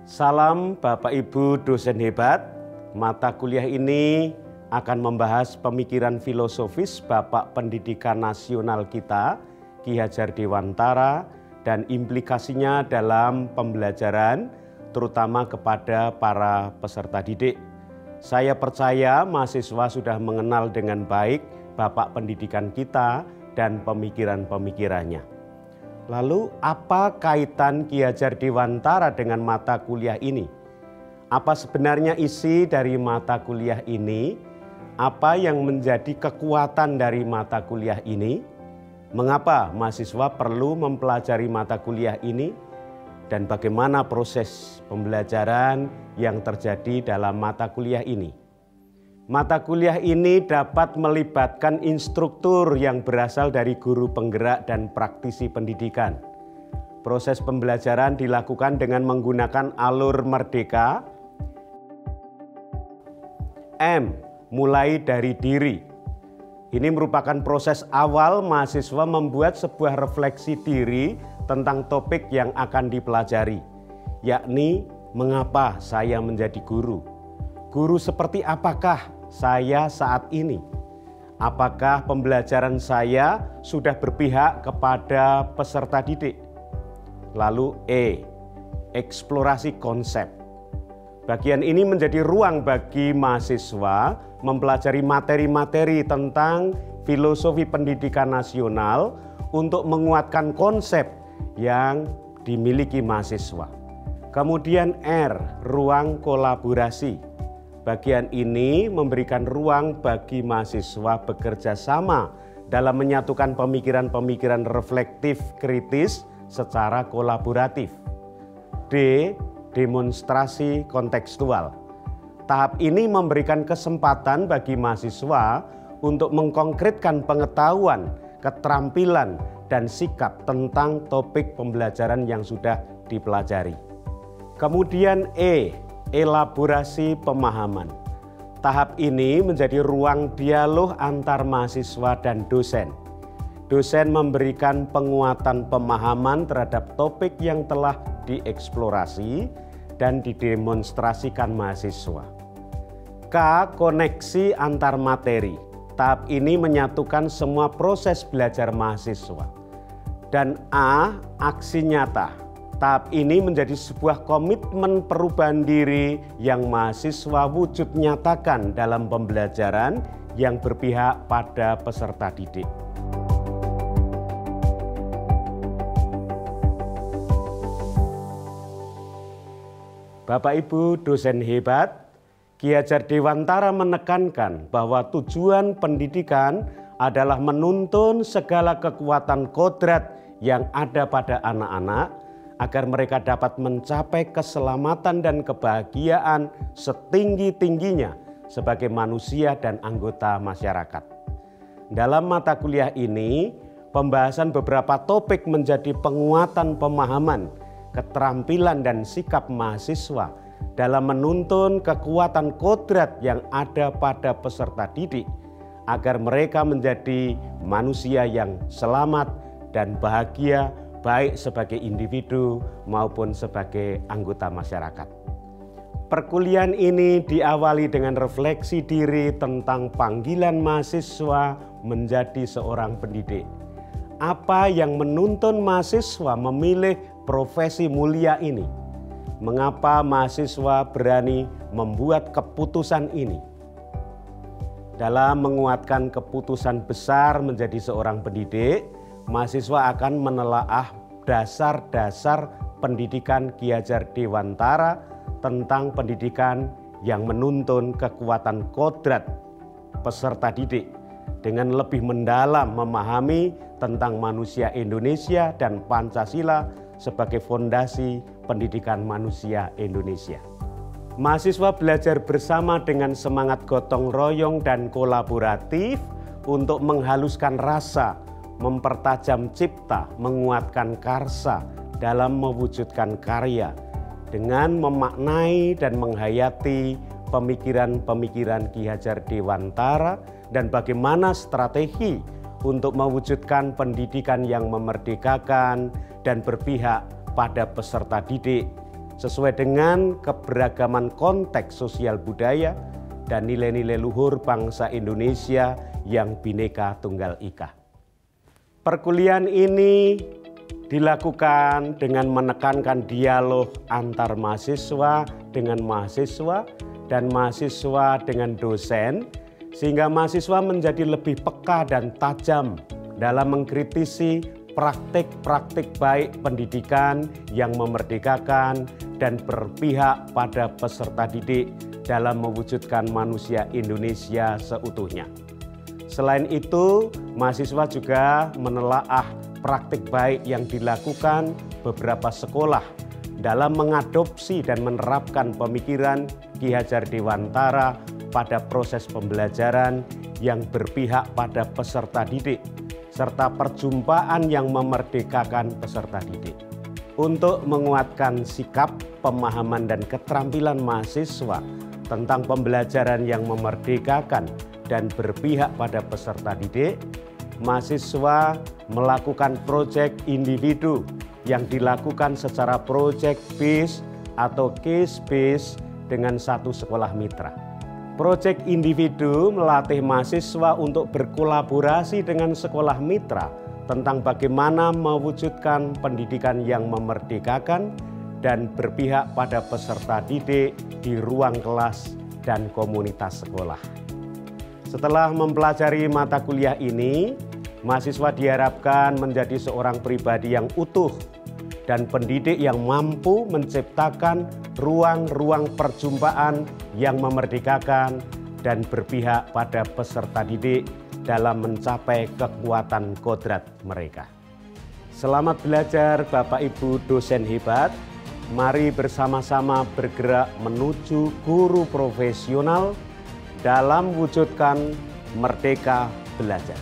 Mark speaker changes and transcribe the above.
Speaker 1: Salam Bapak Ibu dosen hebat. Mata kuliah ini akan membahas pemikiran filosofis Bapak Pendidikan Nasional kita, Ki Hajar Dewantara, dan implikasinya dalam pembelajaran, terutama kepada para peserta didik. Saya percaya mahasiswa sudah mengenal dengan baik Bapak Pendidikan kita dan pemikiran-pemikirannya. Lalu apa kaitan Ki Hajar Dewantara dengan mata kuliah ini? Apa sebenarnya isi dari mata kuliah ini? Apa yang menjadi kekuatan dari mata kuliah ini? Mengapa mahasiswa perlu mempelajari mata kuliah ini? Dan bagaimana proses pembelajaran yang terjadi dalam mata kuliah ini? Mata kuliah ini dapat melibatkan instruktur yang berasal dari guru penggerak dan praktisi pendidikan. Proses pembelajaran dilakukan dengan menggunakan alur merdeka. M. Mulai dari diri. Ini merupakan proses awal mahasiswa membuat sebuah refleksi diri tentang topik yang akan dipelajari, yakni mengapa saya menjadi guru. Guru seperti apakah saya saat ini? Apakah pembelajaran saya sudah berpihak kepada peserta didik? Lalu E. Eksplorasi konsep. Bagian ini menjadi ruang bagi mahasiswa mempelajari materi-materi tentang filosofi pendidikan nasional untuk menguatkan konsep yang dimiliki mahasiswa. Kemudian R. Ruang kolaborasi. Bagian ini memberikan ruang bagi mahasiswa bekerja sama dalam menyatukan pemikiran-pemikiran reflektif kritis secara kolaboratif. D. Demonstrasi kontekstual. Tahap ini memberikan kesempatan bagi mahasiswa untuk mengkonkretkan pengetahuan, keterampilan, dan sikap tentang topik pembelajaran yang sudah dipelajari. Kemudian E. Elaborasi pemahaman. Tahap ini menjadi ruang dialog antar mahasiswa dan dosen. Dosen memberikan penguatan pemahaman terhadap topik yang telah dieksplorasi dan didemonstrasikan mahasiswa. K. Koneksi antar materi. Tahap ini menyatukan semua proses belajar mahasiswa. Dan A. Aksi nyata. Tahap ini menjadi sebuah komitmen perubahan diri yang mahasiswa wujud nyatakan dalam pembelajaran yang berpihak pada peserta didik. Bapak Ibu dosen hebat, Ki Hajar Dewantara menekankan bahwa tujuan pendidikan adalah menuntun segala kekuatan kodrat yang ada pada anak-anak agar mereka dapat mencapai keselamatan dan kebahagiaan setinggi-tingginya sebagai manusia dan anggota masyarakat. Dalam mata kuliah ini, pembahasan beberapa topik menjadi penguatan pemahaman, keterampilan dan sikap mahasiswa dalam menuntun kekuatan kodrat yang ada pada peserta didik agar mereka menjadi manusia yang selamat dan bahagia baik sebagai individu maupun sebagai anggota masyarakat. Perkuliahan ini diawali dengan refleksi diri tentang panggilan mahasiswa menjadi seorang pendidik. Apa yang menuntun mahasiswa memilih profesi mulia ini? Mengapa mahasiswa berani membuat keputusan ini? Dalam menguatkan keputusan besar menjadi seorang pendidik, mahasiswa akan menelaah dasar-dasar pendidikan Ki Hajar Dewantara tentang pendidikan yang menuntun kekuatan kodrat peserta didik dengan lebih mendalam memahami tentang manusia Indonesia dan Pancasila sebagai fondasi pendidikan manusia Indonesia. Mahasiswa belajar bersama dengan semangat gotong royong dan kolaboratif untuk menghaluskan rasa, mempertajam cipta, menguatkan karsa dalam mewujudkan karya dengan memaknai dan menghayati pemikiran-pemikiran Ki Hajar Dewantara dan bagaimana strategi untuk mewujudkan pendidikan yang memerdekakan dan berpihak pada peserta didik sesuai dengan keberagaman konteks sosial budaya dan nilai-nilai luhur bangsa Indonesia yang Bhinneka Tunggal Ika. Perkuliahan ini dilakukan dengan menekankan dialog antar mahasiswa dengan mahasiswa dan mahasiswa dengan dosen, sehingga mahasiswa menjadi lebih peka dan tajam dalam mengkritisi praktik-praktik baik pendidikan yang memerdekakan dan berpihak pada peserta didik dalam mewujudkan manusia Indonesia seutuhnya. Selain itu, mahasiswa juga menelaah praktik baik yang dilakukan beberapa sekolah dalam mengadopsi dan menerapkan pemikiran Ki Hajar Dewantara pada proses pembelajaran yang berpihak pada peserta didik, serta perjumpaan yang memerdekakan peserta didik. Untuk menguatkan sikap, pemahaman, dan keterampilan mahasiswa tentang pembelajaran yang memerdekakan dan berpihak pada peserta didik, mahasiswa melakukan proyek individu yang dilakukan secara project based atau case based dengan satu sekolah mitra. Proyek individu melatih mahasiswa untuk berkolaborasi dengan sekolah mitra tentang bagaimana mewujudkan pendidikan yang memerdekakan dan berpihak pada peserta didik di ruang kelas dan komunitas sekolah. Setelah mempelajari mata kuliah ini, mahasiswa diharapkan menjadi seorang pribadi yang utuh dan pendidik yang mampu menciptakan ruang-ruang perjumpaan yang memerdekakan dan berpihak pada peserta didik dalam mencapai kekuatan kodrat mereka. Selamat belajar Bapak Ibu dosen hebat. Mari bersama-sama bergerak menuju guru profesional dalam wujudkan merdeka belajar.